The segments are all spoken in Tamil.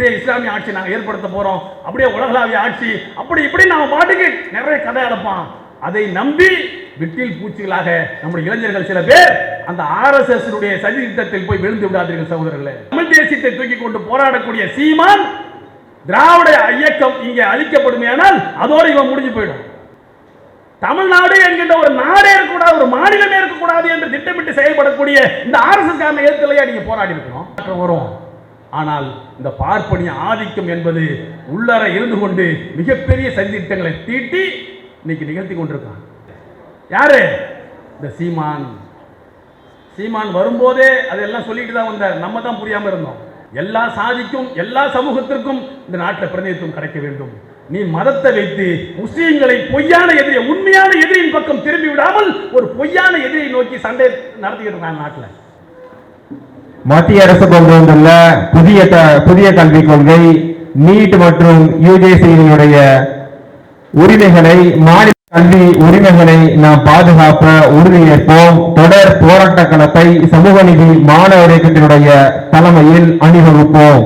அப்படியே இஸ்லாமிய ஆட்சி நாங்கள் ஏற்படுத்த போறோம், அப்படியே உலகளாவிய ஆட்சி, அப்படி இப்படி நாம பாட்டுக்கு நிறைய கதை அடைப்பான். அதை நம்பி விட்டில் பூச்சிகளாக நம்முடைய இளைஞர்கள் சில பேர் அந்த RSS சதி திட்டத்தில் போய் விழுந்து விடாதீர்கள் சகோதரர்களே. தமிழ் தேசியத்தை தூக்கி கொண்டு போராடக்கூடிய சீமான் திராவிட இயக்கம் இங்கே அழிக்கப்படுமையானால் அதோடு இவன் முடிஞ்சு போயிடும். தமிழ்நாடு என்கின்ற ஒரு நாடே இருக்கக்கூடாது, ஒரு மாநிலமே இருக்கக்கூடாது என்று திட்டமிட்டு செயல்படக்கூடிய இந்த RSS காரனை எதிர்த்துலையா நீங்க போராடி இருக்கணும் வரும். ஆனால் இந்த பார்ப்பனிய ஆதிக்கம் என்பது உள்ளர இருந்து கொண்டு மிகப்பெரிய சதித்திட்டங்களை தீட்டி இன்னைக்கு நிகழ்த்தி கொண்டிருக்கான். யாரு? இந்த சீமான் வரும்போதே அதெல்லாம் சொல்லிட்டு தான் வந்தார். நம்ம தான் புரியாம இருந்தோம். எல்லா சாதிக்கும் எல்லா சமூகத்திற்கும் இந்த நாட்டில் பிரதிநிதித்துவம் கிடைக்க வேண்டும். நீ மதத்தை வைத்து முஸ்லீம்களை பொய்யான எதிரி, உண்மையான எதிரியின் பக்கம் திரும்பி விடாமல் ஒரு பொய்யான எதிரியை நோக்கி சண்டை நடத்திக்கிட்டு இருக்காங்க நாட்டில். மத்திய அரசு கொண்டு வந்துள்ள புதிய கல்விக் கொள்கை நீட் மற்றும் UGC-யினுடைய உரிமைகளை, மாநில கல்வி உரிமைகளை நாம் பாதுகாப்ப உறுதியேற்போம். தொடர் போராட்ட களத்தை சமூக நீதி மாணவர் இயக்கத்தினுடைய தலைமையில் அணிவகுப்போம்.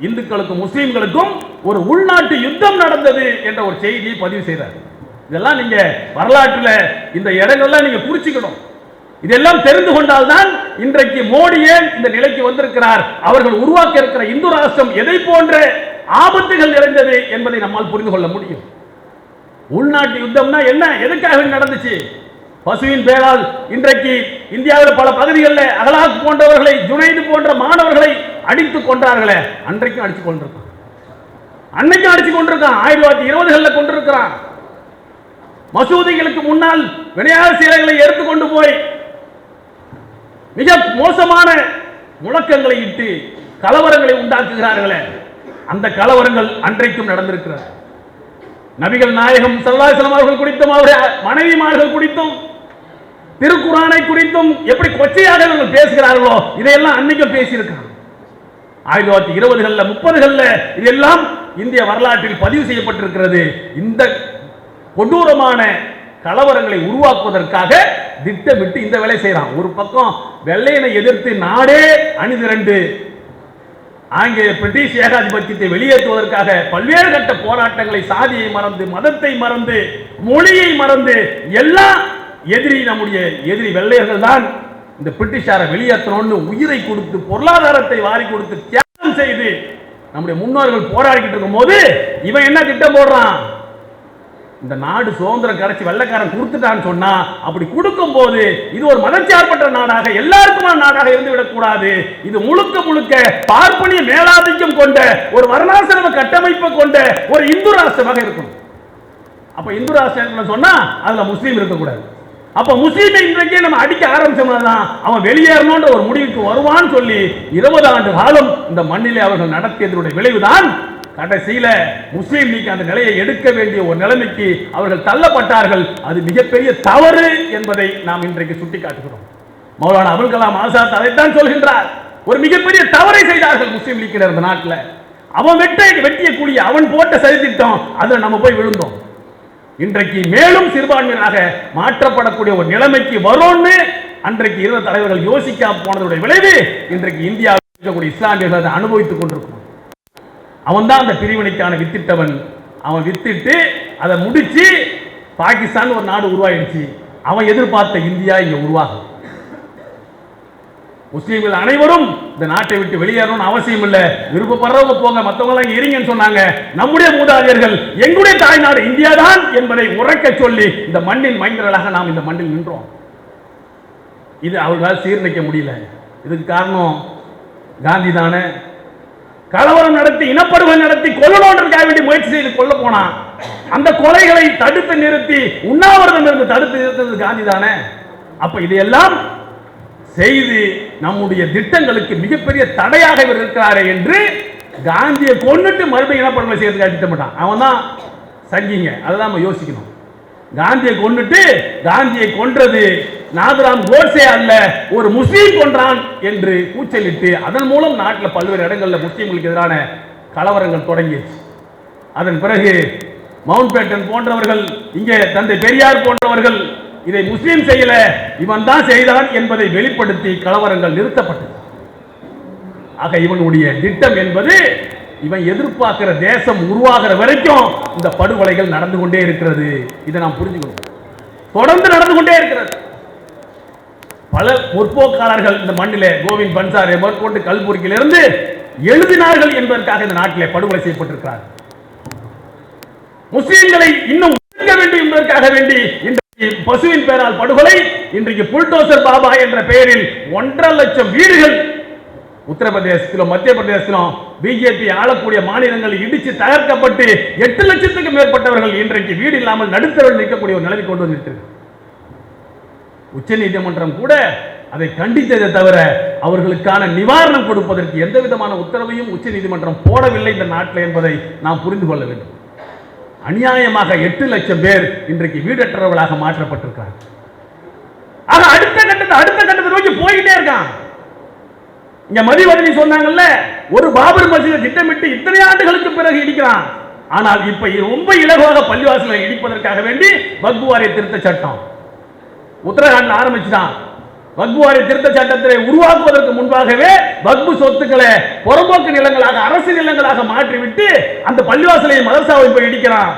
இந்துக்களுக்கும் முஸ்லீம்களுக்கும் ஒரு உள்நாட்டு யுத்தம் நடந்தது என்ற ஒரு செய்தியை பதிவு செய்தார். இதெல்லாம் நீங்க வரலாற்றில் இந்த இடங்கள்லாம் நீங்க குறிச்சுக்கணும். இதெல்லாம் தெரிந்து கொண்டால்தான் இன்றைக்கு மோடி ஏன் இந்த நிலைக்கு வந்திருக்கிறார், அவர்கள் உருவாக்க இருக்கிற இந்து ராஷ்டிரம் எதை போன்ற ஆபத்துகள் நிறைந்தது என்பதை நம்மால் புரிந்து கொள்ள முடியும். உள்நாட்டு யுத்தம்னா என்ன, எதுக்காக நடந்துச்சு? பசுவின் பேரால் இன்றைக்கு இந்தியாவில் பல பகுதிகளில் அகலாக் போன்றவர்களை, ஜுனைது போன்ற மாணவர்களை அடித்துக் கொண்டார்களே, அன்றைக்கும் அடித்துக் கொண்டிருக்கான், அன்னைக்கும் அடித்துக் கொண்டிருக்கான், 1920களில் கொண்டிருக்கிறான். மசூதிகளுக்கு முன்னால் விளையாட்டு சீலைகளை எடுத்துக்கொண்டு போய் மிக மோசமான முழக்கங்களை இட்டு கலவரங்களை உண்டாக்குகிறார்களே, அந்த கலவரங்கள் அன்றைக்கும் நடந்திருக்கிறது. நபிகள் நாயகம் ஸல்லல்லாஹு அலைஹி வஸல்லம் அவர்கள் குறித்தும், அவருடைய மனைவிமார்கள் குறித்தும், திருக்குர்ஆனை குறித்தும் எப்படி கொச்சையாக இவர்கள் பேசுகிறார்களோ இதையெல்லாம் அன்னைக்கும் பேசியிருக்காங்க. 1920களில் 30களில் இதெல்லாம் இந்திய வரலாற்றில் பதிவு செய்யப்பட்டிருக்கிறது. இந்த கொடூரமான கலவரங்களை உருவாக்குவதற்காக திட்டமிட்டு இந்த வேலை செய்யறான். ஒரு பக்கம் வெள்ளையனை எதிர்த்து நாடே அணிதிரண்டு ஆங்கில பிரிட்டிஷ் ஏகாதிபத்தியத்தை வெளியேற்றுவதற்காக பல்வேறு கட்ட போராட்டங்களை, சாதியை மறந்து, மதத்தை மறந்து, மொழியை மறந்து, எல்லாம் எதிரி, நம்முடைய எதிரி வெள்ளையர்கள் தான் இந்த பிரிட்டிஷாரை வெளியேற்றணும்னு உயிரை கொடுத்து, பொருளாதாரத்தை வாரி கொடுத்து, தியாகம் செய்து நம்முடைய முன்னோர்கள் போராடிக்கிட்டு இருக்கும் போது இவன் என்ன திட்டம் போடுறான்? இந்த நாடு சுதந்திரம் கிடைச்சி வெள்ளைக்காரன் கொடுத்துட்டான்னு சொன்னா, அப்படி கொடுக்கும் போது இது ஒரு மதச்சார்பற்ற நாடாக, எல்லாருக்குமான நாடாக இருந்து விடக்கூடாது. இது முழுக்க முழுக்க பார்ப்பனிய மேலாதிக்கம் கொண்ட ஒரு வர்ணாசிரம கட்டமைப்பை கொண்ட ஒரு இந்து ராஷ்டிரமாக இருக்கணும். அப்ப இந்து ராஷ்டிரம் சொன்னா அதுல முஸ்லீம் இருக்கக்கூடாது. அப்ப முஸ்லீமை இன்றைக்கே நம்ம அடிக்க ஆரம்பிச்சோம்னா அவன் வெளியேறணும்ன்ற ஒரு முடிவுக்கு வருவான்னு சொல்லி 20 ஆண்டு காலம் இந்த மண்ணிலே அவர்கள் நடத்தியதனுடைய விளைவுதான் கடைசியில முஸ்லீம் லீக் அந்த நிலையை எடுக்க வேண்டிய ஒரு நிலைமைக்கு அவர்கள் தள்ளப்பட்டார்கள். அது மிகப்பெரிய தவறு என்பதை நாம் இன்றைக்கு சுட்டிக்காட்டுகிறோம். மௌலானா அபுல் கலாம் ஆசாத் அதைத்தான் சொல்கின்றார். ஒரு மிகப்பெரிய தவறை செய்தார்கள் முஸ்லீம் லீக்கில் இருந்த நாட்டில். அவன் வெட்டிய கூடிய அவன் போட்ட சதித்திட்டம் அதுல நம்ம போய் விழுந்தோம். இன்றைக்கு மேலும் சிறுபான்மையினராக மாற்றப்படக்கூடிய ஒரு நிலைமைக்கு வரும்னு அன்றைக்கு இருந்த தலைவர்கள் யோசிக்காம போனதுடைய விளைவு இன்றைக்கு இந்தியாவில் இருக்கக்கூடிய இஸ்லாமியர்கள் அதை அனுபவித்துக் கொண்டிருக்கும். அவன் தான் அந்த பிரிவினைக்கான வித்திட்டவன். அவன் வித்திட்டு அதை முடிச்சு பாகிஸ்தான் ஒரு நாடு உருவாயிடுச்சு. அவன் எதிர்பார்த்த இந்தியா இங்க உருவாகும். முஸ்லீம்கள் அனைவரும் இந்த நாட்டை விட்டு வெளியேறணும்னு அவசியம் இல்லை, விருப்பப்படுறவங்க போங்க, மற்றவங்க இங்க இருங்கன்னு சொன்னாங்க. நம்முடைய மூதாதையர்கள் எங்களுடைய தாய்நாடு இந்தியா தான் என்பதை உரைக்க சொல்லி இந்த மண்ணின் மைந்தர்களாக நாம் இந்த மண்ணில் நின்றோம். இது அவர்களால் சீர்நிலைக்க முடியல. இதுக்கு காரணம் காந்தி தானே. கலவரம் நடத்தி, இனப்படுகொலை நடத்தி, கொல்லணுன்றதுக்காக வேண்டி முயற்சி செய்து கொல்ல போனான். அந்த கொலைகளை தடுத்து நிறுத்தி, உண்ணாவிரதம் இருந்து தடுத்து நிறுத்தது காந்தி தானே. அப்ப இதையெல்லாம் செய்து நம்முடைய திட்டங்களுக்கு மிகப்பெரிய தடையாக இவர் இருக்கிறாரே என்று காந்தியை கொன்னுட்டு மறுபடியும் இனப்படுகொலை செய்யறதுக்காக திட்டமிட்டான். அவன் தான் சங்கிங்க. அதுதான் நம்ம யோசிக்கணும். காந்தியை கொன்னுட்டு, காந்தியை கொன்றது நாதுராம் கோட்சே அல்ல, ஒரு முஸ்லீம் கொன்றான் என்று கூச்சலிட்டு அதன் மூலம் நாட்டில் பல்வேறு இடங்களில் முஸ்லீம்களுக்கு எதிரான கலவரங்கள் தொடங்கியது. அதன் பிறகு மவுண்ட் பேட்டன் போன்றவர்கள், இங்கே தந்தை பெரியார் போன்றவர்கள் இதை முஸ்லீம் செய்யல, இவன் தான் செய்தான் என்பதை வெளிப்படுத்தி கலவரங்கள் நிறுத்தப்பட்டது. ஆக இவனுடைய திட்டம் என்பது இவன் எதிர்பார்க்கிற தேசம் உருவாகிற வரைக்கும் இந்த படுகொலைகள் நடந்து கொண்டே இருக்கிறது. இதை நாம் புரிஞ்சுக்கணும். தொடர்ந்து நடந்து கொண்டே இருக்கிறது. பல முற்போக்காளர்கள் இந்த மண்ணிலே கோவிந்த் பன்சாரே முதற்கொண்டு கல்புர்கியிலிருந்து எழுதினார்கள் என்பதற்காக இந்த நாட்டிலே படுகொலை செய்யப்பட்டிருக்கிறார். முஸ்லிம்களை இன்னும் ஒடுக்க வேண்டும் என்பதற்காக வேண்டி இன்றைக்கு பசுவின் பெயரால் படுகொலை, இன்றைக்கு புல்டோசர் பாபா என்ற பெயரில் 1.5 லட்சம் வீடுகள் உத்தரப்பிரதேசத்திலும் மத்திய பிரதேசத்திலும் பிஜேபி ஆளக்கூடிய மாநிலங்களில் இடிச்சு தகர்க்கப்பட்டு 8 லட்சத்துக்கு மேற்பட்டவர்கள் இன்றைக்கு வீடு இல்லாமல் நடுத்தரவில் நிற்கக்கூடிய ஒரு நிலைமை கொண்டு வந்திருக்கிறது. உச்ச நீதிமன்றம் கூட அதை கண்டித்ததை தவிர அவர்களுக்கான நிவாரணம் கொடுப்பதற்கு எந்த விதமான உத்தரவையும் உச்ச நீதிமன்றம் போடவில்லை இந்த நாட்டில் என்பதை நாம் புரிந்து கொள்ள வேண்டும். அநியாயமாக 8 லட்சம் பேர் இன்றைக்கு வீடற்றவர்களாக மாற்றப்பட்டிருக்கிறார். ஆக அடுத்த கட்டத்தை நோக்கி போய்கிட்டே இருக்கான். இங்க மதிவதனி சொன்னாங்கல்ல, ஒரு பாபர் மசீதை திட்டமிட்டு இத்தனை ஆண்டுகளுக்கு பிறகு இடிக்கிறான். ஆனால் இப்ப ரொம்ப இலகுவாக பள்ளிவாசலை இடிப்பதற்காக வேண்டி வக்ஃப் வாரிய திருத்த சட்டம் உத்தரகாண்ட் ஆரம்பிச்சுதான். வக்ஃப் வாரிய திருத்த சட்டத்தை உருவாக்குவதற்கு முன்பாகவே வக்ஃப் சொத்துக்களை புறம்போக்கு நிலங்களாக அரசு நிலங்களாக மாற்றிவிட்டு அந்த பள்ளிவாசலை மதரசாவை போய் இடிக்கிறான்.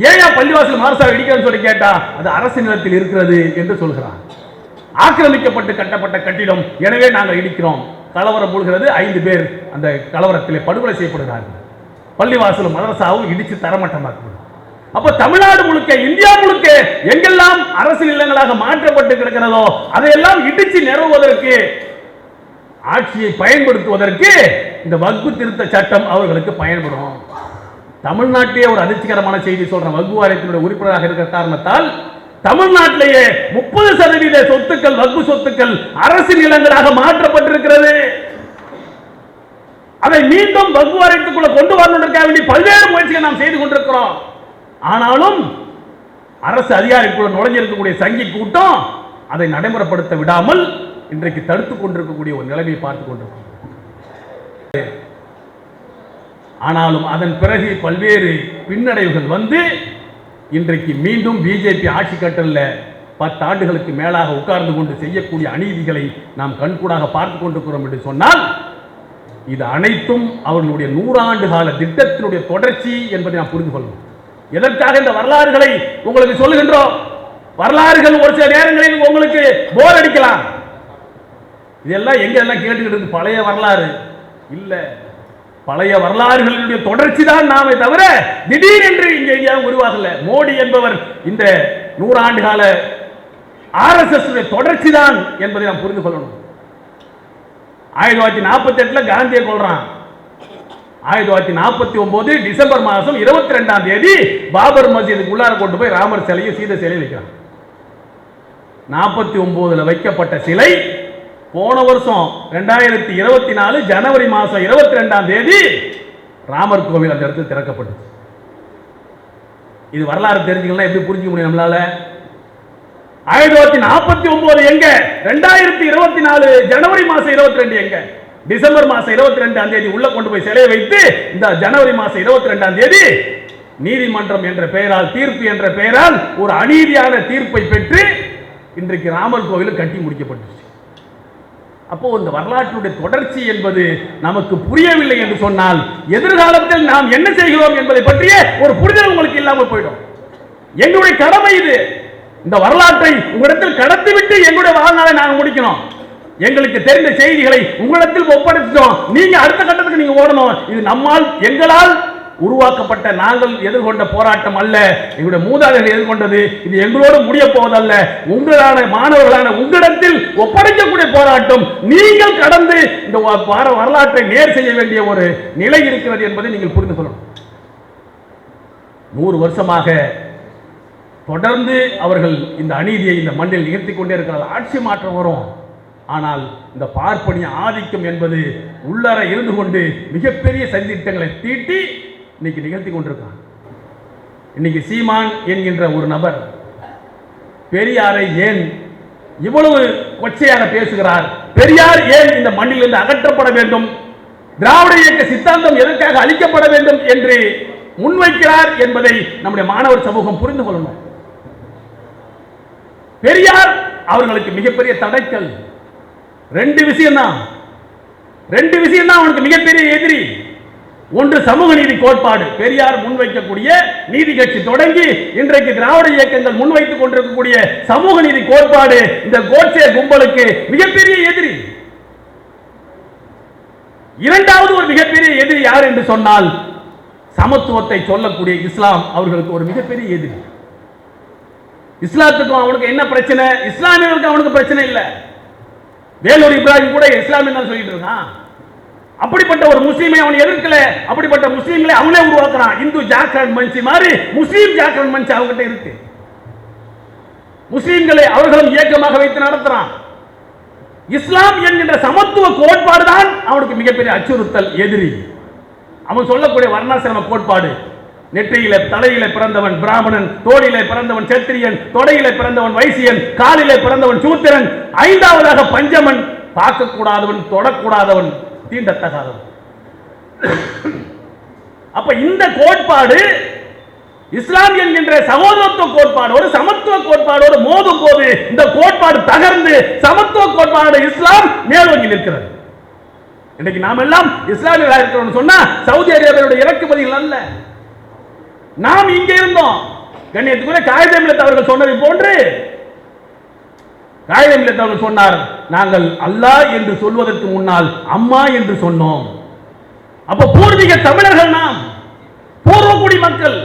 ஏன் பள்ளிவாசல் மதரசாவை இடிக்கிறன்னு சொல்லி கேட்டா அது அரசு நிலத்தில் இருக்கிறது என்று சொல்கிறான். ஆக்கிரமிக்கப்பட்டு கட்டப்பட்ட கட்டிடம், எனவே நாங்கள் இடிக்கிறோம். கலவரம் மூழ்கிறது. 5 பேர் அந்த கலவரத்திலே படுகொலை செய்யப்படுகிறார்கள். பள்ளிவாசலும் மதரசாவும் இடிச்சு தரமட்டமாக்கப்படும். அப்ப தமிழ்நாடு முழுக்க, இந்தியா முழுக்க எங்கெல்லாம் அரசு நிலங்களாக மாற்றப்பட்டு கிடக்கிறதோ அதையெல்லாம் இடிச்சு நிறுவுவதற்கு, ஆட்சியை பயன்படுத்துவதற்கு இந்த வக்ஃப் திருத்த சட்டம் அவர்களுக்கு பயன்படும். தமிழ்நாட்டிலே ஒரு அதிர்ச்சிகரமான செய்தி சொல்றேன். வக்ஃப் வாரியத்தினுடைய உறுப்பினராக இருக்கிற காரணத்தால் தமிழ்நாட்டிலேயே 30% சொத்துக்கள் வக்ஃப் சொத்துக்கள் அரசு நிலங்களாக மாற்றப்பட்டிருக்கிறது. அதை மீண்டும் வக்ஃப் வாரியத்துக்குள்ள கொண்டு வரணும்ன்றதுக்காக வேண்டி பல்வேறு முயற்சிகள் நாம் செய்து கொண்டிருக்கிறோம். ஆனாலும் அரசு அதிகாரிக்குள்ள நுழைஞ்சிருக்கக்கூடிய சங்கி கூட்டம் அதை நடைமுறைப்படுத்த விடாமல் இன்றைக்கு தடுத்துக் கொண்டிருக்கக்கூடிய ஒரு நிலைமையை பார்த்துக் கொண்டிருக்கிறோம். ஆனாலும் அதன் பிறகு பல்வேறு பின்னடைவுகள் வந்து இன்றைக்கு மீண்டும் பிஜேபி ஆட்சி கட்டல்ல 10 ஆண்டுகளுக்கு மேலாக உட்கார்ந்து கொண்டு செய்யக்கூடிய அநீதிகளை நாம் கண்கூடாக பார்த்து கொண்டிருக்கிறோம் என்று சொன்னால் இது அனைத்தும் அவர்களுடைய 100 ஆண்டு கால திட்டத்தினுடைய தொடர்ச்சி என்பதை நாம் புரிந்து கொள்ளணும். எதற்காக இந்த வரலாறுகளை உங்களுக்கு சொல்லுகின்றோம்? வரலாறுகள் ஒரு சில நேரங்களில் உங்களுக்கு போர் அடிக்கலாம். இதெல்லாம் எங்கெல்லாம் கேட்டுக்கிட்டு இருக்கு? பழைய வரலாறு இல்ல, பழைய வரலாறுகளுடைய தொடர்ச்சி தான் நாமே தவிர திடீரென்று இங்கே எங்கேயாவது உருவாகல. மோடி என்பவர் இந்த 100 ஆண்டு கால RSS தொடர்ச்சி தான் என்பதை நாம் புரிந்து கொள்ளணும். 1948 காந்தியை கொள்றான். 1949 டிசம்பர் மாதம் 22ஆம் தேதி பாபர் மசீதுக்கு உள்ளார கொண்டு போய் ராமர் சிலையும் சீதை சிலையும் வைக்கிறான். 49 வைக்கப்பட்ட சிலை போன வருஷம் 2024 ஜனவரி மாதம் 22ஆம் தேதி ராமர் கோவில் அந்த இடத்தில் திறக்கப்பட்டது. இது வரலாறு தெரிஞ்சுக்கலாம். எப்படி புரிஞ்சுக்க முடியும் நம்மளால? 1949 எங்க? 2024 ஜனவரி மாதம் 22 எங்க? டிசம்பர் மாதம் 22ஆம் தேதி உள்ள கொண்டு போய் சிலையை வைத்து இந்த ஜனவரி மாதம் 22ஆம் தேதி நீதிமன்றம் என்ற பெயரால், தீர்ப்பு என்ற பெயரால் ஒரு அநீதியான தீர்ப்பை பெற்று இன்றைக்கு ராமர் கோவில் கட்டி முடிக்கப்பட்டுச்சு. அப்போ இந்த வரலாற்றுடைய தொடர்ச்சி என்பது நமக்கு புரியவில்லை என்று சொன்னால் எதிர்காலத்தில் நாம் என்ன செய்கிறோம் என்பதை பற்றிய ஒரு புரிதல் உங்களுக்கு இல்லாமல் போயிடும். எங்களுடைய கடமை இது. இந்த வரலாற்றை உங்களிடத்தில் கடத்திவிட்டு எங்களுடைய வாழ்நாளை நாங்கள் முடிக்கணும். எங்களுக்கு தெரிந்த செய்திகளை உங்களிடத்தில் ஒப்படைச்சிட்டோம். நீங்க அடுத்த கட்டத்துக்கு நீங்க ஓடணும். இது நம்மால், எங்களால் உருவாக்கப்பட்ட, நாங்கள் எதிர்கொண்ட போராட்டம் அல்ல. எங்களுடைய மூதாதையர்கள் எதிர்கொண்டது. இது எங்களோடு முடிய போவதல்ல. உங்களான மாணவர்களான உங்களிடத்தில் ஒப்படைக்கக்கூடிய போராட்டம். நீங்கள் கடந்து இந்த வரலாற்றை நேர் செய்ய வேண்டிய ஒரு நிலை இருக்கிறது என்பதை நீங்கள் புரிந்து கொள்ளணும். 100 வருஷமாக தொடர்ந்து அவர்கள் இந்த அநீதியை இந்த மண்ணில் நிகழ்த்தி கொண்டே இருக்கிறார்கள். ஆட்சி மாற்றம் வரும், ஆனால் இந்த பார்ப்பனிய ஆதிக்கம் என்பது உள்ளார இருந்து கொண்டு மிகப்பெரிய சதித்திட்டங்களை தீட்டி இன்னைக்கு நிகழ்த்தி கொண்டிருக்கான். இன்னைக்கு சீமான் என்கின்ற ஒரு நபர் பெரியாரை ஏன் இவ்வளவு கொச்சையாக பேசுகிறார்? பெரியார் ஏன் இந்த மண்ணிலிருந்து அகற்றப்பட வேண்டும்? திராவிட இயக்க சித்தாந்தம் எதற்காக அழிக்கப்பட வேண்டும் என்று முன்வைக்கிறார் என்பதை நம்முடைய மாணவர் சமூகம் புரிந்து கொள்ளணும். பெரியார் அவர்களுக்கு மிகப்பெரிய தடைக்கல். 2 விஷயம் தான். ரெண்டு விஷயம் தான் அவனுக்கு மிகப்பெரிய எதிரி. ஒன்று சமூக நீதி கோட்பாடு, பெரியார் முன்வைக்கக்கூடிய நீதி கட்சி தொடங்கி இன்றைக்கு திராவிட இயக்கங்கள் முன்வைத்துக் கொண்டிருக்கக்கூடிய சமூக நீதி கோட்பாடு இந்த கோட்சே கும்பலுக்கு மிகப்பெரிய எதிரி. இரண்டாவது ஒரு மிகப்பெரிய எதிரி யார் என்று சொன்னால் சமத்துவத்தை சொல்லக்கூடிய இஸ்லாம் அவர்களுக்கு ஒரு மிகப்பெரிய எதிரி. இஸ்லாத்துக்கும் அவனுக்கு என்ன பிரச்சனை? இஸ்லாமியர்களுக்கு அவனுக்கு பிரச்சனை இல்லை. வேலூர் இப்ராஹிம் கூட இஸ்லாமியன் தான் சொல்லிட்டு இருக்கான். அப்படிப்பட்ட ஒரு முஸ்லீமை அவன் எதிர்க்கல. அப்படிப்பட்ட முஸ்லீம்களை அவனே உருவாக்குறான். இந்து ஜாக்ரன் மஞ்சி மாதிரி முஸ்லீம் ஜாக்ரன் மஞ்சி அவங்ககிட்ட இருக்கு. முஸ்லீம்களை அவர்களும் இயக்கமாக வைத்து நடத்துறான். இஸ்லாம் என்கின்ற சமத்துவ கோட்பாடு தான் அவனுக்கு மிகப்பெரிய அச்சுறுத்தல், எதிரி. அவன் சொல்லக்கூடிய வர்ணாசிரம கோட்பாடு, நெற்றியில தலையில பிறந்தவன் பிராமணன், தோளிலே பிறந்தவன் சத்திரியன், தொடையிலே பிறந்தவன் வைசியன், காலிலே பிறந்தவன் சூத்திரன், ஐந்தாவதாக பஞ்சமன், பார்க்கக்கூடாதவன், தொடக்கூடாதவன், தீண்டத்தகாதவன். அப்ப இந்த கோட்பாடு இஸ்லாம் என்கின்ற சகோதரத்துவ கோட்பாடோடு சமத்துவ கோட்பாடோடு மோதும் போது இந்த கோட்பாடு தகர்ந்து சமத்துவ கோட்பாடு இஸ்லாம் மேலோங்கி நிற்கிறது. இன்னைக்கு நாம் எல்லாம் இஸ்லாமியர்களாக இருக்கிறோம் சொன்னா சவுதி அரேபியாவுடைய இறக்குமதிகள் அல்ல. நாம் இங்கே இருந்தோம். கண்ணியத்துக்குரிய காயிதே மில்லத் அவர்கள் சொன்னதை போன்று காயிதே மில்லத் அவர்கள் சொன்னார், நாங்கள் அல்லாஹ் என்று சொல்வதற்கு முன்னால் அம்மா என்று சொன்னோம். அப்ப பூர்வீக தமிழர்கள் நாம், பூர்வகுடி மக்கள்.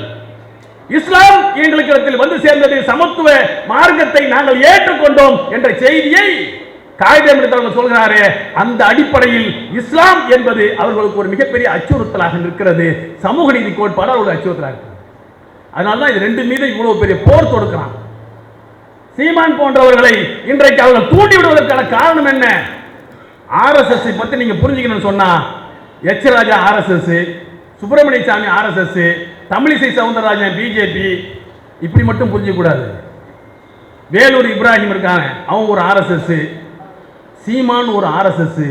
இஸ்லாம் எங்களுக்கு வந்து சேர்ந்தது, சமத்துவ மார்க்கத்தை நாங்கள் ஏற்றுக்கொண்டோம் என்ற செய்தியை காயிதே மில்லத் அவர்கள் சொல்கிறாரே, அந்த அடிப்படையில் இஸ்லாம் என்பது அவர்களுக்கு ஒரு மிகப்பெரிய அச்சுறுத்தலாக நிற்கிறது. சமூக நீதி கோட்பாடு அவர்களுக்கு அச்சுறுத்தலாக இருக்கிறது. அதனால்தான் இது ரெண்டு மீது இவ்வளவு பெரிய போர் தொடுக்கிறான். சீமான் போன்றவர்களை இன்றைக்கு அவர்கள் தூண்டி விடுவதற்கான காரணம் என்ன? ஆர்எஸ்எஸ் பத்தி நீங்க புரிஞ்சுக்கணும்னு சொன்னா, எச் ராஜா ஆர்எஸ்எஸ், சுப்பிரமணிய சாமி ஆர்எஸ்எஸ், தமிழிசை சவுந்தரராஜன் பிஜேபி, இப்படி மட்டும் புரிஞ்சுக்க கூடாது. வேலூர் இப்ராஹிம் இருக்காங்க, அவன் ஒரு ஆர்எஸ்எஸ், சீமான் ஒரு ஆர்எஸ்எஸ்,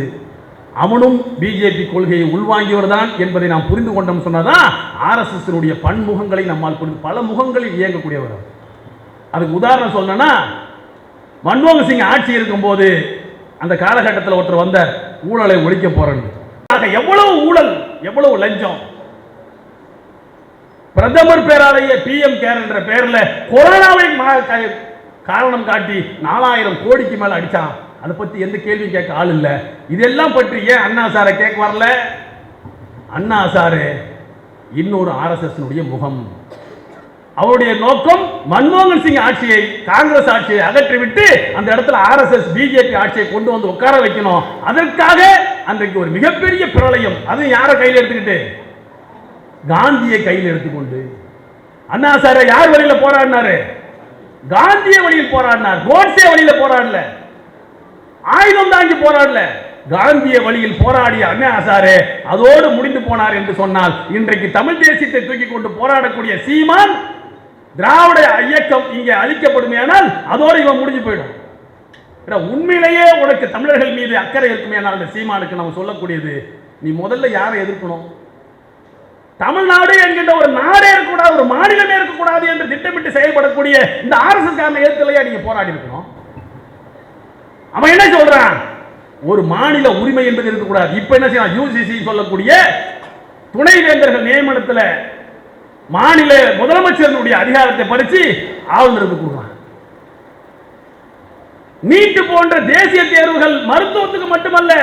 அவனும் பிஜேபி கொள்கையை உள்வாங்கியவர் தான் என்பதை நாம் புரிந்து கொண்டோம் சொன்னதான் ஆர்எஸ்எஸ் பன்முகங்களை நம்மால் புரிந்து, பல முகங்களில் இயங்கக்கூடியவர். அதுக்கு உதாரணம் சொல்லணும்னா, மன்மோகன் சிங் ஆட்சி இருக்கும் போது அந்த காலகட்டத்தில் ஒருத்தர் வந்த ஊழலை ஒழிக்க போறேன்னு, எவ்வளவு ஊழல், எவ்வளவு லஞ்சம். பிரதமர் பேராலேயே பிஎம் கேர் என்ற பெயர்ல கொரோனாவை காரணம் காட்டி 4000 கோடிக்கு மேல அடிச்சான். அதை பத்தி எந்த கேள்வி கேட்க ஆள் இல்ல. இதெல்லாம் பற்றி ஏன் அண்ணா சாரை கேட்க வரல? அண்ணா சாரு இன்னொரு ஆர்எஸ்எஸ் முகம். அவருடைய நோக்கம் மன்மோகன் சிங் ஆட்சியை, காங்கிரஸ் ஆட்சியை அகற்றிவிட்டு அந்த இடத்துல ஆர்எஸ்எஸ் பிஜேபி ஆட்சியை கொண்டு வந்து உட்கார வைக்கணும். அதற்காக அன்றைக்கு ஒரு மிகப்பெரிய பிரளயம். அது யாரை கையில் எடுத்துக்கிட்டு? காந்தியை கையில் எடுத்துக்கொண்டு. அண்ணா சாரை யார் வழியில போராடினாரு? காந்திய வழியில் போராடினார். கோட்சே வழியில போராடல, ஆயுதம் தாங்கி போராடல, காந்திய வழியில் போராடிய அண்ணா ஹசாரே அதோடு முடிந்து போனார் என்று சொன்னால், இன்றைக்கு தமிழ் தேசியத்தை தூக்கி கொண்டு போராடக்கூடிய சீமான், திராவிட இயக்கம் இங்கே அழிக்கப்படுமையானால் அதோடு இவன் முடிஞ்சு போயிடும். உண்மையிலேயே உனக்கு தமிழர்கள் மீது அக்கறை இருக்குமேனால் அந்த சீமானுக்கு நம்ம சொல்லக்கூடியது, நீ முதல்ல யாரை எதிர்க்கணும்? தமிழ்நாடு என்கின்ற ஒரு நாடே இருக்கக்கூடாது, ஒரு மாநிலமே இருக்கக்கூடாது என்று திட்டமிட்டு செயல்படக்கூடிய இந்த ஆர்எஸ்எஸ் காரனை எதிர்க்கலையா நீங்க போராடி இருக்கணும். அவன் என்ன சொல்றான்? ஒரு மாநில உரிமை என்பது இருக்கக்கூடாது. இப்ப என்ன செய்யலாம்? யூசிசி சொல்லக்கூடிய துணைவேந்தர்கள் நியமனத்தில் மாநில முதலமைச்சர்களுடைய அதிகாரத்தை பறிச்சு ஆளுநருக்கு கொடுக்கலாம். நீட் போன்ற தேசிய தேர்வுகள் மருத்துவத்துக்கு மட்டுமல்ல,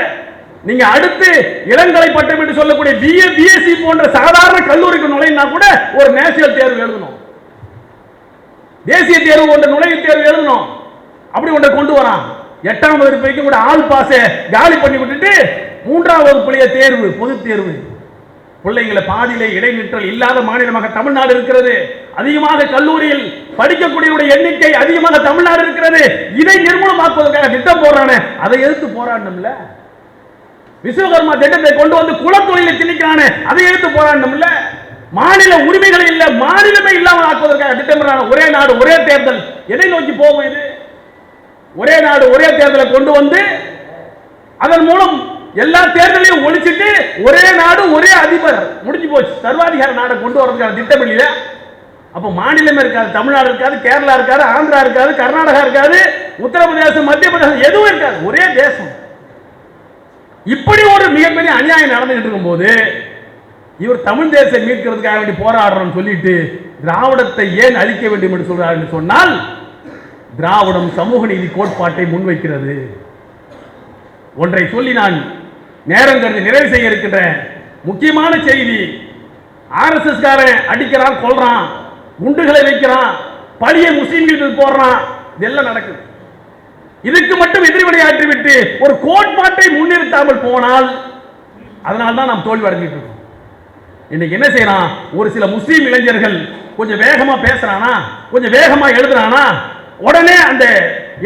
நீங்க அடுத்து இளங்கலை பட்டம் என்று சொல்லக்கூடிய பிஏ பிஎஸ்சி போன்ற சாதாரண கல்லூரிக்கு நுழையினா கூட ஒரு நேஷனல் தேர்வு எழுதணும், தேசிய தேர்வு போன்ற நுழைவுத் தேர்வு எழுதணும். அப்படி ஒன்றை கொண்டு வரான். 8ஆம் வகுப்பு வரைக்கும் கூட ஆல் பாஸ் காலி பண்ணி விட்டுட்டு 3ஆம் வகுப்புலேயே தேர்வு, பொது தேர்வு. பிள்ளைங்களை பாதியிலே இடைநிற்றல் இல்லாத மாநிலமாக தமிழ்நாடு இருக்கிறது. அதிகமாக கல்லூரியில் படிக்கக்கூடிய எண்ணிக்கை அதிகமாக தமிழ்நாடு இருக்கிறது. இதை நிர்மூலமாக்குவதற்காக திட்டம் போடுறானே, அதை எதிர்த்து போராடணும்ல. விஸ்வகர்மா திட்டத்தை கொண்டு வந்து குலத்தொழிலை திணிக்கிறானே, அதை எதிர்த்து போராடணும்ல. மாநில உரிமைகளை இல்ல, மாநிலமே இல்லாமல் ஆக்குவதற்காக திட்டமிடுறான. ஒரே நாடு ஒரே தேர்தல், எதை நோக்கி போகும் இது? ஒரே நாடு ஒரே தேர்தலை கொண்டு வந்து அதன் மூலம் எல்லா தேர்தலையும் ஒழிச்சிட்டு ஒரே நாடு ஒரே அதிபர், முடிஞ்சு போச்சு. சர்வாதிகார நாடை கொண்டு வரதுக்கான திட்டம் இல்லையா? அப்ப மாநிலமே இருக்காது, தமிழ்நாடு இருக்காது, கேரளா இருக்காது, ஆந்திரா இருக்காது, கர்நாடகா இருக்காது, உத்தரப்பிரதேசம், மத்திய பிரதேசம் எதுவும் இருக்காது, ஒரே தேசம். இப்படி ஒரு மிகப்பெரிய அநியாயம் நடந்துகிட்டு இருக்கும்போது இவர் தமிழ் தேசத்தை மீட்கிறதுக்காக வேண்டி போராடுறோம் சொல்லிட்டு திராவிடத்தை ஏன் அழிக்க வேண்டும் என்று சொல்றார் என்று சொன்னால், திராவிடம் சமூக நீதி கோட்பாட்டை முன்வைக்கிறது. ஒன்றை சொல்லி நான் நேரம் கருதி நிறைவு செய்ய இருக்கின்ற முக்கியமான செய்தி, ஆர்எஸ்எஸ் காரன் அடிக்கிறான், கொல்றான், குண்டுகளை வைக்கிறான், பழியை முஸ்லீம்கள் போடுறான், இதெல்லாம் நடக்குது. இதுக்கு மட்டும் எதிர்வினையாற்றிவிட்டு ஒரு கோட்பாட்டை முன்னிறுத்தாமல் போனால் அதனால தான் நாம் தோல்வி அடைஞ்சிட்டு இருக்கோம். இன்னைக்கு என்ன செய்யறான், ஒரு சில முஸ்லீம் இளைஞர்கள் கொஞ்சம் வேகமா பேசுறானா, கொஞ்சம் வேகமா எழுதுறானா, உடனே அந்த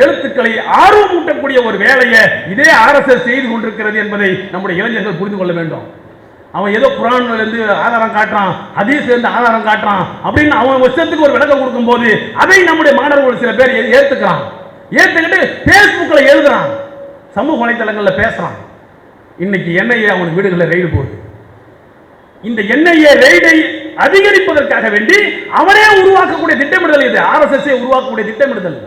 எழுத்துக்களை ஆர்வமூட்டக்கூடிய ஒரு வேலையை இதே ஆர்எஸ்எஸ் செய்து கொண்டிருக்கிறது என்பதை நம்முடைய இளைஞர்கள் புரிந்து கொள்ள வேண்டும். அவன் ஏதோ குர்ஆன்ல இருந்து ஆதாரம் காட்டுறான், ஹதீஸ்ல இருந்து ஆதாரம் காட்டுறான் அப்படின்னு அவன் வருஷத்துக்கு ஒரு விளக்கம் கொடுக்கும் போது அதை நம்முடைய மாணவர்கள் சில பேர் ஏத்துக்கிறான், ஏத்துக்கிட்டு பேஸ்புக்ல எழுதுறான், சமூக வலைதளங்கள்ல பேசுறான். இன்னைக்கு என்ஐஏ அவனுக்கு வீடுகளில் ரெய்டு போகுது. இந்த என்ஐஏ ரெய்டை அதிகரிப்பதற்காக வேண்டி அவனே உருவாக்கக்கூடிய திட்டமிடுதல் இது, ஆர்எஸ்எஸ் உருவாக்கக்கூடிய திட்டமிடுதல்.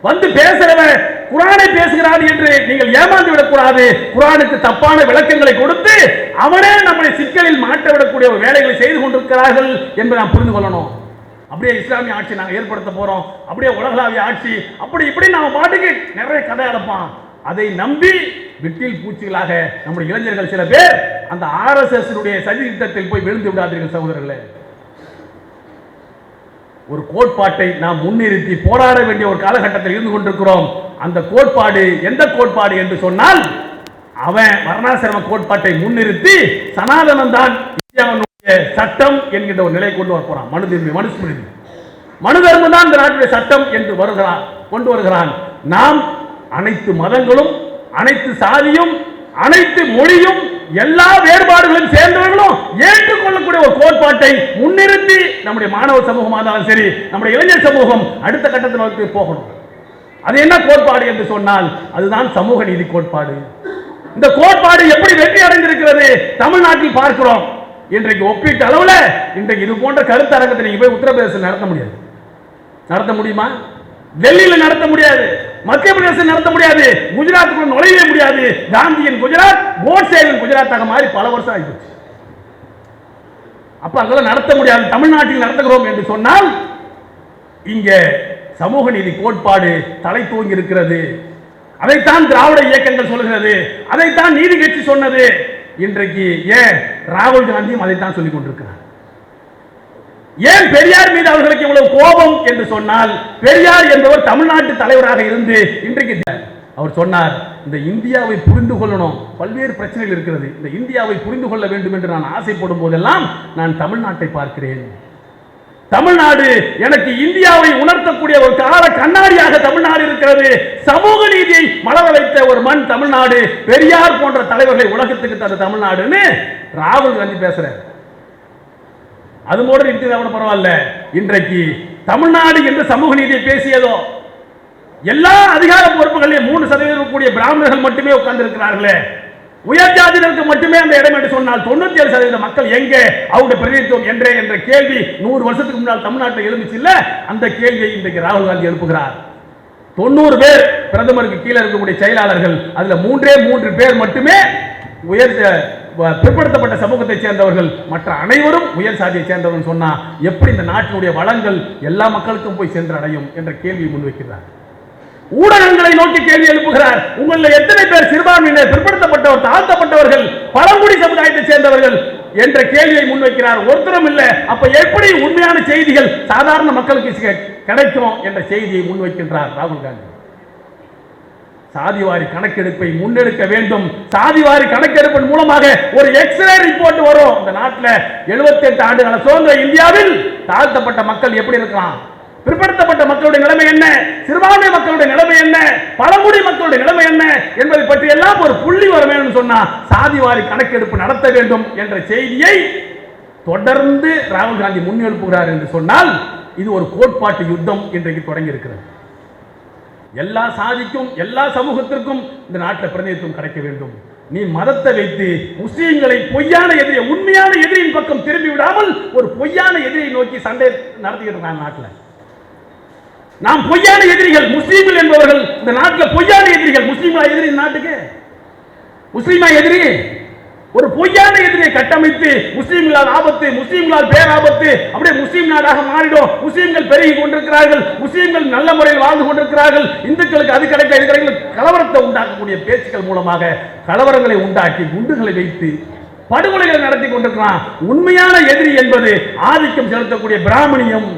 வந்து பேசுறவன் குர்ஆனை பேசுகிறார் என்று நீங்கள் ஏமாந்து விடக்கூடாது. குர்ஆனுக்கு தப்பான விளக்கங்களை கொடுத்து அவனே நம்மை சிக்கலில் மாட்ட விடக்கூடிய வேலைகளை செய்து கொண்டிருக்கிறார்கள் என்று நாம் புரிந்து கொள்ளணும். அப்படியே இஸ்லாமிய ஆட்சி நாங்கள் ஏற்படுத்த போறோம், அப்படியே உலகளாவிய ஆட்சி, அப்படி இப்படி நாம பாட்டுக்கு நிறைய கதை அடப்பான். அதை நம்பி விட்டில் பூச்சிகளாக நம்முடைய இளைஞர்கள் சில பேர் அந்த ஆர்எஸ்எஸ் சதி திட்டத்தில் போய் விழுந்து விடாதீர்கள் சகோதரர்களே. ஒரு கோட்பாட்டை நாம் முன்னிறுத்தி போராட வேண்டிய ஒரு காலகட்டத்தில் இருந்து கொண்டிருக்கிறோம். அந்த கோட்பாடு எந்த கோட்பாடு என்று சொன்னால், அவன் வர்ணாசிரம கோட்பாட்டை முன்னிறுத்தி சனாதனம் தான் இந்தியாவுடைய சட்டம் என்கின்ற ஒரு நிலை கொண்டு வர போறான். மனுஸ்மிருதி மனு தர்மம் தான் இந்த நாட்டுடைய சட்டம் என்று கொண்டு வருகிறான். நாம் அனைத்து மதங்களும், அனைத்து சாதியும், அனைத்து மொழியும், எல்லா வேறுபாடுகளும் சேர்ந்தவர்களும் ஏற்றுக்கொள்ளக்கூடிய ஒரு கோட்பாட்டை முன்னிறுத்தி நம்முடைய மாணவ சமூகமாக இருந்தாலும் சரி, நம்முடைய இளைஞர் சமூகம் அடுத்த கட்டத்தில் நோக்கி போகணும். அது என்ன கோட்பாடு என்று சொன்னால், அதுதான் சமூக நீதி கோட்பாடு. இந்த கோட்பாடு எப்படி வெற்றி அடைந்திருக்கிறது தமிழ்நாட்டில் பார்க்கிறோம். இன்றைக்கு ஒப்பீட்டு அளவில் இன்றைக்கு இது போன்ற கருத்தரங்கத்தை நீங்க போய் உத்தரப்பிரதேசத்தில் நடத்த முடியாது. நடத்த முடியுமா? டெல்லியில் நடத்த முடியாது, மத்திய பிரதேசம் நடத்த முடியாது, குஜராத்துக்குள்ள நுழையவே முடியாது. காந்தியின் குஜராத், கோட்சேவின் குஜராத்தாக மாறி பல வருஷம் ஆகிப்போச்சு. அப்ப அங்கெல்லாம் நடத்த முடியாது. தமிழ்நாட்டில் நடத்துகிறோம் என்று சொன்னால் இங்க சமூக நீதி கோட்பாடு தலை தூங்கி இருக்கிறது. அதைத்தான் திராவிட இயக்கங்கள் சொல்லுகிறது, அதைத்தான் நீதி கட்சி சொன்னது. இன்றைக்கு ஏன் ராகுல் காந்தியும் அதைத்தான் சொல்லிக் கொண்டிருக்கிறார். ஏன் பெரியார் மீது அவர்களுக்கு இவ்வளவு கோபம் என்று சொன்னால், பெரியார் என்பவர் தமிழ்நாட்டு தலைவராக இருந்து இன்றைக்கு அவர் சொன்னார், இந்த இந்தியாவை புரிந்து கொள்ளணும், பல்வேறு பிரச்சனைகள் இருக்கிறது, இந்த இந்தியாவை புரிந்து கொள்ள வேண்டும் என்று நான் ஆசைப்படும் போதெல்லாம் நான் தமிழ்நாட்டை பார்க்கிறேன். தமிழ்நாடு எனக்கு இந்தியாவை உணர்த்தக்கூடிய ஒரு கால கண்ணாடியாக தமிழ்நாடு இருக்கிறது. சமூக நீதியை மலர வைத்த ஒரு மண் தமிழ்நாடு. பெரியார் போன்ற தலைவர்களை உலகத்துக்கு தந்த தமிழ்நாடுன்னு ராகுல் காந்தி பேசுறார். அது கூட இருக்கிறத பரவாயில்ல. இன்றைக்கு தமிழ்நாடு என்று சமூக நீதியை பேசியதோ, எல்லா அதிகார பொறுப்புகளிலும் 3% கூடிய பிராமணர்கள் மட்டுமே உட்கார்ந்து இருக்கிறார்களே, உயர் ஜாதியினருக்கு மட்டுமே அந்த இடம் என்று சொன்னால் 97% மக்கள் எங்கே அவருடைய பிரதிநிதித்துவம் என்றே என்ற கேள்வி 100 வருஷத்துக்கு முன்னால் தமிழ்நாட்டில் எழுந்துச்சு இல்ல, அந்த கேள்வியை இன்றைக்கு ராகுல் காந்தி எழுப்புகிறார். 90 பேர் பிரதமருக்கு கீழே இருக்கக்கூடிய செயலாளர்கள், அதுல 3 பேர் மட்டுமே உயர் பிற்படுத்தப்பட்ட சமூகத்தை சேர்ந்தவர்கள், மற்ற அனைவரும் உயர் சாதியை சேர்ந்தவர்கள் சொன்னா எப்படி இந்த நாட்டினுடைய வளங்கள் எல்லா மக்களுக்கும் போய் சென்று அடையும் என்ற கேள்வியை முன்வைக்கிறார். ஊடகங்களை நோக்கி கேள்வி எழுப்புகிறார். உங்களில் எத்தனை பேர் சிறுபான்மையினர், பிற்படுத்தப்பட்டவர், தாழ்த்தப்பட்டவர்கள், பழங்குடி சமுதாயத்தை சேர்ந்தவர்கள் என்ற கேள்வியை முன்வைக்கிறார். ஒருத்தரும் இல்லை. அப்ப எப்படி உண்மையான செய்திகள் சாதாரண மக்களுக்கு கிடைக்கும் என்ற செய்தியை முன்வைக்கின்றார் ராகுல் காந்தி. சாதிவாரி கணக்கெடுப்பை முன்னெடுக்க வேண்டும். சாதிவாரி கணக்கெடுப்பின் மூலமாக ஒரு எக்ஸ்ரே ரிப்போர்ட் வரும். இந்த நாட்டில் 78 ஆண்டுகால சுதந்திர இந்தியாவில் தாழ்த்தப்பட்ட மக்கள் எப்படி இருக்கலாம், பிற்படுத்தப்பட்ட மக்களுடைய நிலைமை என்ன, சிறுபான்மை மக்களுடைய நிலைமை என்ன, பழங்குடி மக்களுடைய நிலைமை என்ன என்பதை பற்றி எல்லாம் ஒரு புள்ளி வர வேண்டும் சொன்னா சாதிவாரி கணக்கெடுப்பு நடத்த வேண்டும் என்ற செய்தியை தொடர்ந்து ராகுல் காந்தி முன்னெடுப்புகிறார் என்று சொன்னால் இது ஒரு கோட்பாட்டு யுத்தம் இன்றைக்கு தொடங்கி இருக்கிறது. எல்லா சாதிக்கும் எல்லா சமூகத்திற்கும் இந்த நாட்டில் பிரதிநிதித்துவம் கிடைக்க வேண்டும். நீ மதத்தை வைத்து முஸ்லீம்களை பொய்யான எதிரி, உண்மையான எதிரியின் பக்கம் திரும்பி விடாமல் ஒரு பொய்யான எதிரியை நோக்கி சண்டை நடத்திக்கிட்டு இருக்காங்க நாட்டில். நாம் பொய்யான எதிரிகள் முஸ்லீம்கள் என்பவர்கள் இந்த நாட்டில் பொய்யான எதிரிகள். முஸ்லீம்களா எதிரி நாட்டுக்கு? முஸ்லீமா எதிரி? ஒரு பொய்யான எதிரியை கட்டமைத்து முஸ்லீம்களால் ஆபத்து, முஸ்லீம்களால் பேராபத்து, அப்படியே முஸ்லீம் நாடாக மாறிடும், முஸ்லீம்கள் பெருகி கொண்டிருக்கிறார்கள், முஸ்லீம்கள் நல்ல முறையில் வாழ்ந்து கொண்டிருக்கிறார்கள், இந்துக்களுக்கு அது கிடைக்க இது கிடைக்க, கலவரத்தை உண்டாக்கக்கூடிய பேச்சுக்கள் மூலமாக கலவரங்களை உண்டாக்கி குண்டுகளை வைத்து படுகொலைகளை நடத்தி கொண்டிருக்கிறான். உண்மையான எதிரி என்பது ஆதிக்கம் செலுத்தக்கூடிய பிராமணியம்,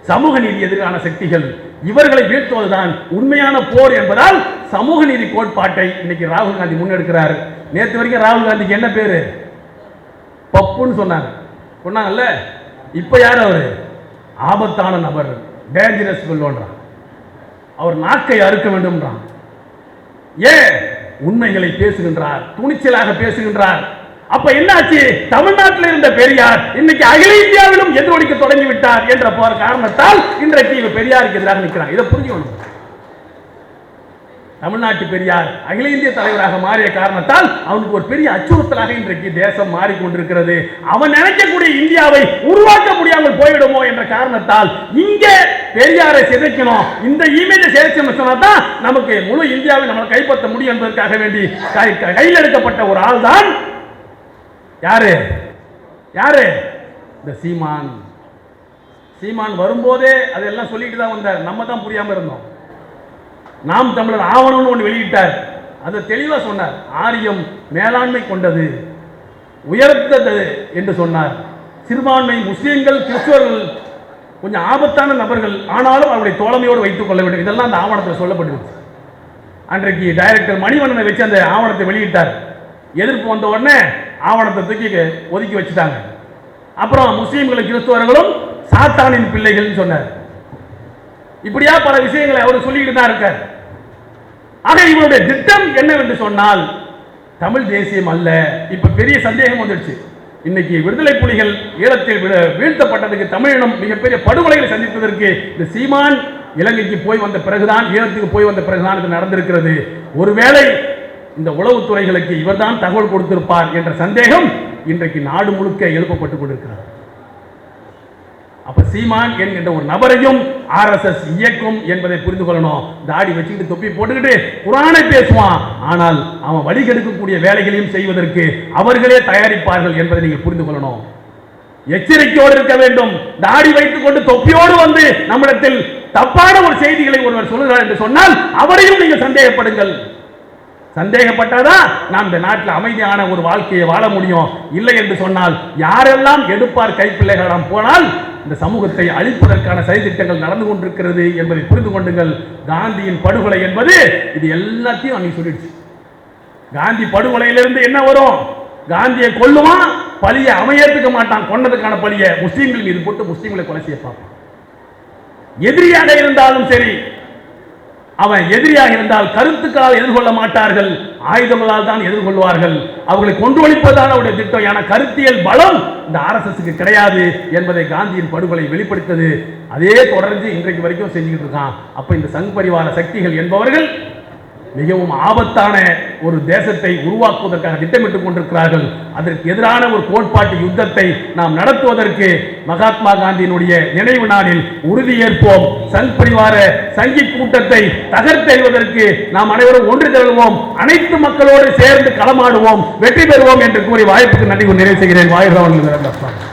சமூக நீதி எதிரான சக்திகள். இவர்களை வீழ்த்துவதுதான் உண்மையான போர் என்பதால் சமூக நீதி கோட்பாட்டை இன்னைக்கு ராகுல் காந்தி முன்னெடுக்கிறார். நேற்று வரைக்கும் ராகுல் காந்திக்கு என்ன பேரு? பப்புன்னு சொன்னாங்கல்ல. இப்ப யார் அவரு? ஆபத்தான நபர், டேஞ்சரஸ் ஃபெல்லோன்றான். அவர் நாக்கை அறுக்க வேண்டும்ன்றான். ஏன்? உண்மைகளை பேசுகின்றார், துணிச்சலாக பேசுகின்றார். அப்ப என்னாச்சு? தமிழ்நாட்டில் இருந்த பெரியார் இன்னைக்கு அகில இந்தியாவிலும் எதிரொலிக்க தொடங்கி விட்டார் என்ற காரணத்தால் இன்றைக்கு இவர் பெரியாருக்கு எதிராக நிற்கிறார். இதை புரிஞ்சுக்கணும். தமிழ்நாட்டு பெரியார் அகில இந்திய தலைவராக மாறிய காரணத்தால் அவனுக்கு ஒரு பெரிய அச்சுறுத்தலாக இன்றைக்கு தேசம் மாறிக்கொண்டிருக்கிறது. அவன் நினைக்கக்கூடிய இந்தியாவை உருவாக்க முடியாமல் போய்விடுமோ என்ற காரணத்தால் இங்கே பெரியாரை சிதைக்கணும், இந்த இமேஜை சிதைச்சோம்னு சொன்னா தான் நமக்கு முழு இந்தியாவை நம்மளை கைப்பற்ற முடியும் என்பதற்காக வேண்டி கையில் எடுக்கப்பட்ட ஒரு ஆள் தான் யாரு? இந்த சீமான். சீமான் வரும்போதே அதெல்லாம் சொல்லிட்டு தான் வந்தார். நம்ம தான் புரியாம இருந்தோம். நாம் தமிழர் ஆவணம்னு ஒன்று வெளியிட்டார். அதை தெளிவா சொன்னார். ஆரியம் மேலாண்மை கொண்டது, உயர்த்தது என்று சொன்னார். சிறுபான்மை முஸ்லீம்கள், கிறிஸ்தவர்கள் கொஞ்சம் ஆபத்தான நபர்கள், ஆனாலும் அவருடைய தோழமையோடு வைத்துக் கொள்ள வேண்டும். இதெல்லாம் அந்த ஆவணத்தில் சொல்லப்பட்டிருச்சு. அன்றைக்கு டைரக்டர் மணிவண்ணனை வச்சு அந்த ஆவணத்தை வெளியிட்டார். எதிர்ப்பு வந்த உடனே ஆவணத்தை தூக்கி ஒதுக்கி வச்சுட்டாங்க. அப்புறம் முஸ்லீம்களும் கிறிஸ்தவர்களும் சாத்தானின் பிள்ளைகள் சொன்னார். இப்படியா பல விஷயங்களை அவர் சொல்லிட்டு தான் இருக்கார். ஆக இவருடைய திட்டம் என்னவென்று சொன்னால் தமிழ் தேசியம் அல்ல. இப்ப பெரிய சந்தேகம் வந்துடுச்சு. இன்னைக்கு விடுதலை புலிகள் ஈழத்தில் வீழ்த்தப்பட்டதுக்கு தமிழினம் மிகப்பெரிய படுகொலைகளை சந்தித்ததற்கு இந்த சீமான் இலங்கைக்கு போய் வந்த பிறகுதான், ஈழத்துக்கு போய் வந்த பிறகுதான் இது நடந்திருக்கிறது. ஒருவேளை இந்த உளவுத்துறைகளுக்கு இவர்தான் தகவல் கொடுத்திருப்பார் என்ற சந்தேகம் இன்றைக்கு நாடு முழுக்க எழுப்பப்பட்டுக் கொண்டிருக்கிறார். அப்ப சீமான் என்கின்ற ஒரு நபரையும் ஆர்எஸ்எஸ் இயக்கும் என்பதை புரிந்து கொள்ளணும். தாடி வச்சுக்கிட்டு தொப்பி போட்டுக்கிட்டு குரானை பேசுவான், ஆனால் அவன் வழிகெடுக்கக்கூடிய வேலைகளையும் செய்வதற்கு அவர்களே தயாரிப்பார்கள் என்பதை நீங்கள் புரிந்து கொள்ளணும். எச்சரிக்கையோடு இருக்க வேண்டும். தாடி வைத்துக் கொண்டு தொப்பியோடு வந்து நம்மிடத்தில் தப்பான ஒரு செய்திகளை ஒருவர் சொல்லுகிறார் என்று சொன்னால் அவரையும் நீங்கள் சந்தேகப்படுங்கள். சந்தேகப்பட்டாதான் நாம் இந்த நாட்டில் அமைதியான ஒரு வாழ்க்கையை வாழ முடியும். இல்லை என்று சொன்னால் யாரெல்லாம் எடுப்பார் கைப்பிள்ளைகளிடம் போனால் இந்த சமூகத்தை அழிப்பதற்கான சதித்திட்டங்கள் நடந்து கொண்டிருக்கிறது என்பதை புரிந்து கொண்டுங்கள். காந்தியின் படுகொலை என்பது இது எல்லாத்தையும் அன்னைக்கு சொல்லிடுச்சு. காந்தி படுகொலையிலிருந்து என்ன வரும்? காந்தியை கொல்லுவான், பழியை அவன் ஏற்றுக்க மாட்டான். கொன்னதுக்கான பழியை முஸ்லீம்கள் மீது போட்டு முஸ்லீம்களை கொலை செய்ய பார்ப்பான். எதிரியாக இருந்தாலும் சரி, அவன் எதிரியாக இருந்தால் கருத்துக்களால் எதிர்கொள்ள மாட்டார்கள், ஆயுதங்களால் தான் எதிர்கொள்வார்கள். அவர்களை கொன்றொழிப்பதுதான் அவருடைய திட்டம். என கருத்தியல் பலம் இந்த ஆர்எஸ்எஸ்க்கு கிடையாது என்பதை காந்தியின் படுகொலை வெளிப்படுத்தது. அதே தொடர்ந்து இன்றைக்கு வரைக்கும் செஞ்சுக்கிட்டு இருக்கான். அப்ப இந்த சங் பரிவார சக்திகள் என்பவர்கள் மிகவும் ஆபத்தான ஒரு தேசத்தை உருவாக்குவதற்காக திட்டமிட்டுக் கொண்டிருக்கிறார்கள். அதற்கு எதிரான ஒரு கோட்பாட்டு யுத்தத்தை நாம் நடத்துவதற்கு மகாத்மா காந்தியினுடைய நினைவு நாளில் உறுதியேற்போம். சங் பரிவார சங்கி கூட்டத்தை தகர்த்தெறிவதற்கு நாம் அனைவரும் ஒன்று திரளுவோம். அனைத்து மக்களோடு சேர்ந்து களமாடுவோம், வெற்றி பெறுவோம் என்று கூறி வாய்ப்புக்கு நன்றி நிறைவு செய்கிறேன். வாயுகிறவர்கள்